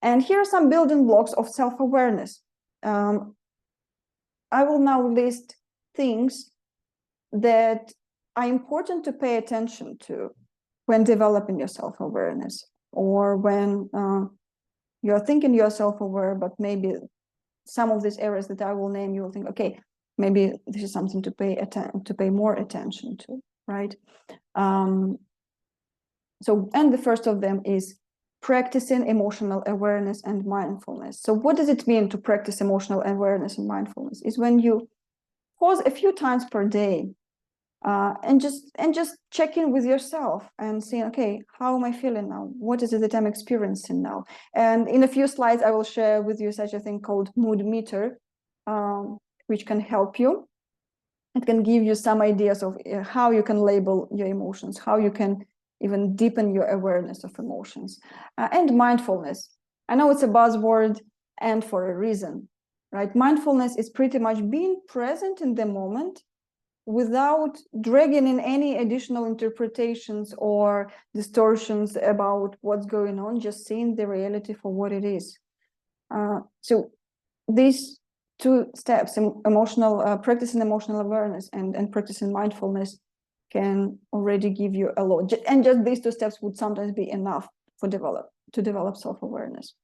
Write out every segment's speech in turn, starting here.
And here are some building blocks of self-awareness. I will now list things that are important to pay attention to when developing your self-awareness, or when you're thinking you're self-aware, but maybe some of these areas that I will name, you will think, okay, maybe this is something to pay more attention to, right? And the first of them is practicing emotional awareness and mindfulness. So what does it mean to practice emotional awareness and mindfulness? Is when you pause a few times per day and just check in with yourself and see, okay, how am I feeling now? What is it that I'm experiencing now? And in a few slides, I will share with you such a thing called mood meter, which can help you. It can give you some ideas of how you can label your emotions, how you can even deepen your awareness of emotions. And mindfulness. I know it's a buzzword, and for a reason, right? Mindfulness is pretty much being present in the moment without dragging in any additional interpretations or distortions about what's going on, just seeing the reality for what it is. So these two steps, practicing emotional awareness and practicing mindfulness, can already give you a lot. And just these two steps would sometimes be enough to develop self-awareness.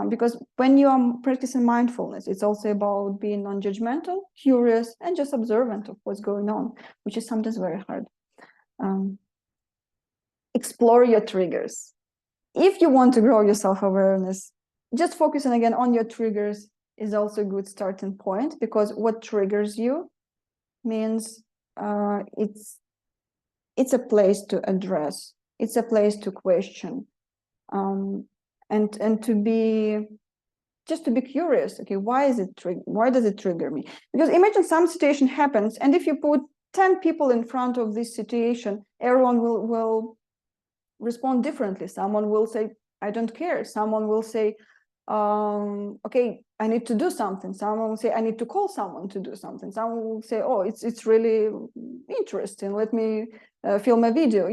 Because when you are practicing mindfulness, it's also about being non-judgmental, curious, and just observant of what's going on, which is sometimes very hard. Explore your triggers. If you want to grow your self-awareness, just focusing again on your triggers is also a good starting point, because what triggers you means it's a place to address, it's a place to question, and to be curious. Okay, why does it trigger me? Because imagine some situation happens, and if you put 10 people in front of this situation, everyone will respond differently. Someone will say, I don't care. Someone will say, okay, I need to do something. Someone will say, I need to call someone to do something. Someone will say, oh, it's really interesting, let me film a video,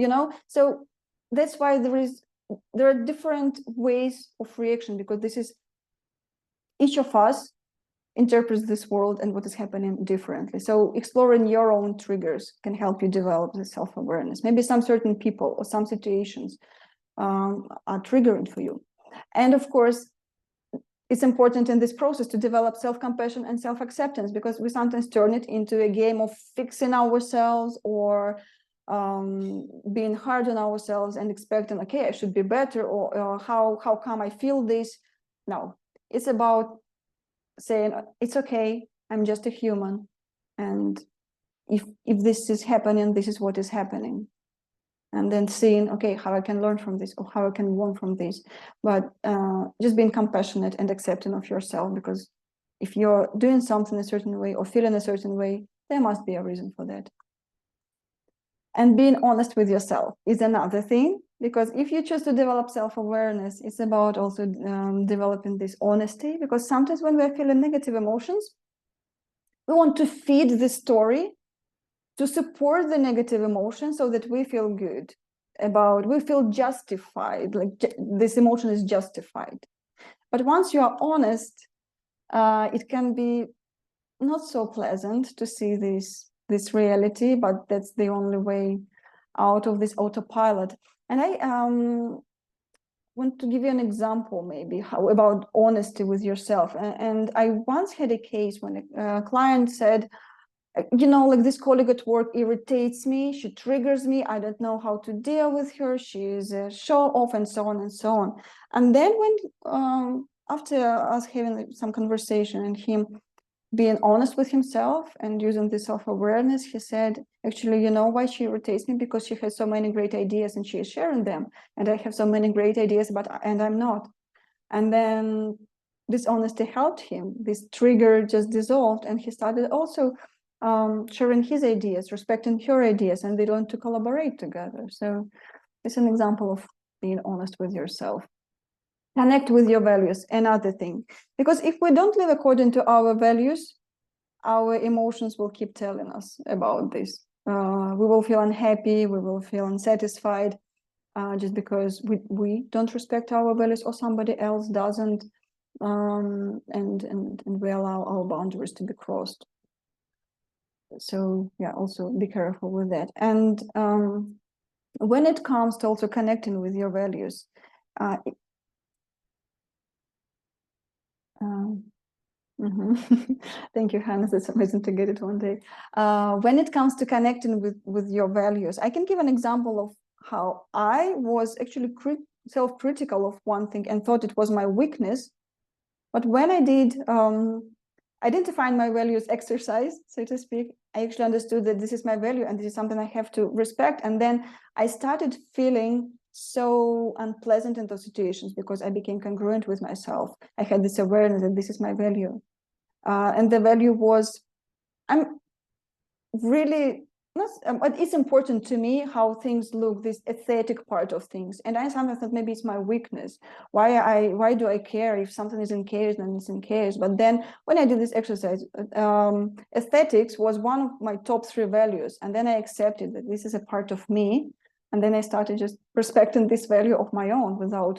so that's why there are different ways of reaction, because each of us interprets this world and what is happening differently. So exploring your own triggers can help you develop the self-awareness. Maybe some certain people or some situations are triggering for you. And of course, it's important in this process to develop self-compassion and self-acceptance, because we sometimes turn it into a game of fixing ourselves or being hard on ourselves and expecting, okay, I should be better, or how come I feel this? No, it's about saying, it's okay, I'm just a human, and if this is happening, this is what is happening. And then seeing, okay, how I can learn from this, or how I can learn from this. But just being compassionate and accepting of yourself, because if you're doing something a certain way or feeling a certain way, there must be a reason for that. And being honest with yourself is another thing, because if you choose to develop self-awareness, it's about also developing this honesty, because sometimes when we're feeling negative emotions, we want to feed the story to support the negative emotion so that we feel good we feel justified, like this emotion is justified. But once you are honest, it can be not so pleasant to see this reality, but that's the only way out of this autopilot. And I want to give you an example, maybe, about honesty with yourself. And I once had a case when a client said, like, this colleague at work irritates me, she triggers me, I don't know how to deal with her, she's a show off, and so on and so on. And then when after us having some conversation and him being honest with himself and using the self-awareness, he said, actually, you know why she irritates me? Because she has so many great ideas and she is sharing them, and I have so many great ideas, and I'm not. And then this honesty helped him, this trigger just dissolved, and he started also sharing his ideas, respecting her ideas, and they learned to collaborate together. So it's an example of being honest with yourself. Connect with your values, another thing. Because if we don't live according to our values, our emotions will keep telling us about this. We will feel unhappy, we will feel unsatisfied. just because we don't respect our values or somebody else doesn't, and we allow our boundaries to be crossed. So yeah, also be careful with that. And when it comes to also connecting with your values, thank you, Hannah. It's amazing to get it one day. When it comes to connecting with your values, I can give an example of how I was actually self-critical of one thing and thought it was my weakness. But when I did identify my values exercise, so to speak, I actually understood that this is my value and this is something I have to respect. And then I started feeling so unpleasant in those situations because I became congruent with myself. I had this awareness that this is my value. And the value was, I'm really not, but it's important to me how things look, this aesthetic part of things. And I sometimes thought maybe it's my weakness. Why do I care if something is in chaos, then it's in chaos? But then when I did this exercise, aesthetics was one of my top 3 values. And then I accepted that this is a part of me. And then I started just respecting this value of my own without,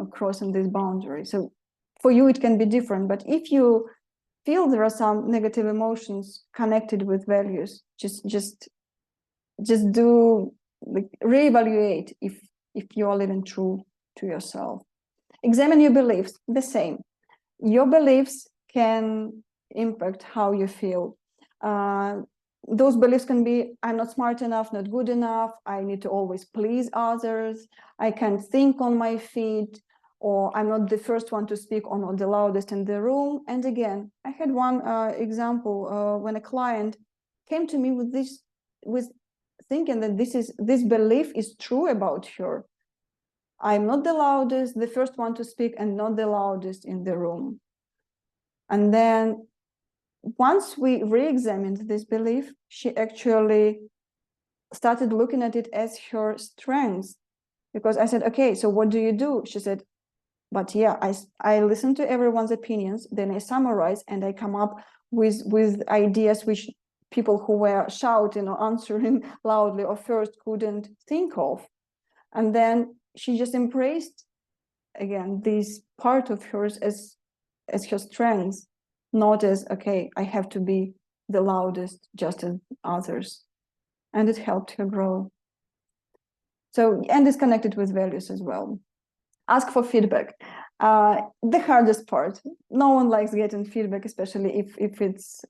crossing this boundary. So for you, it can be different. But if you feel there are some negative emotions connected with values, just do, like, reevaluate if you are living true to yourself. Examine your beliefs. The same. Your beliefs can impact how you feel. Those beliefs can be, I'm not smart enough, not good enough, I need to always please others, I can't think on my feet, or I'm not the first one to speak or not the loudest in the room. And again, I had one example when a client came to me with thinking that this belief is true about her. I'm not the loudest, the first one to speak, and not the loudest in the room. And then once we re-examined this belief, she actually started looking at it as her strength. Because I said, okay, so what do you do? She said, but yeah, I listen to everyone's opinions, then I summarize and I come up with ideas which people who were shouting or answering loudly or first couldn't think of. And then she just embraced, again, this part of hers as her strength, not as, okay, I have to be the loudest just as others. And it helped her grow. So, and it's connected with values as well. Ask for feedback. The hardest part. No one likes getting feedback, especially if it's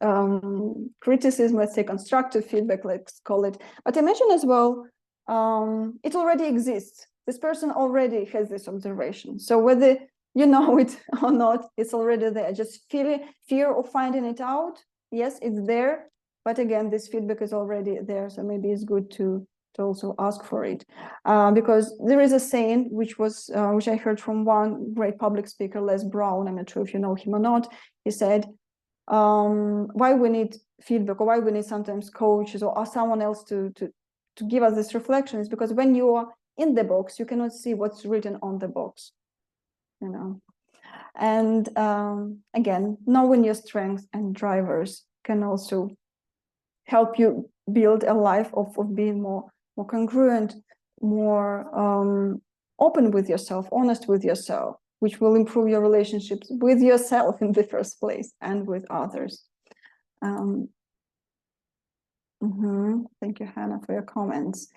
criticism, let's say constructive feedback, let's call it. But imagine as well, it already exists. This person already has this observation. So whether you know it or not, it's already there. Just fear of finding it out. Yes, it's there. But again, this feedback is already there. So maybe it's good to also ask for it, because there is a saying which I heard from one great public speaker, Les Brown. I'm not sure if you know him or not. He said, why we need feedback, or why we need sometimes coaches or someone else to give us this reflection, is because when you are in the box, you cannot see what's written on the box, and again, knowing your strengths and drivers can also help you build a life of being more congruent, more open with yourself, honest with yourself, which will improve your relationships with yourself in the first place and with others. Thank you, Hannah, for your comments.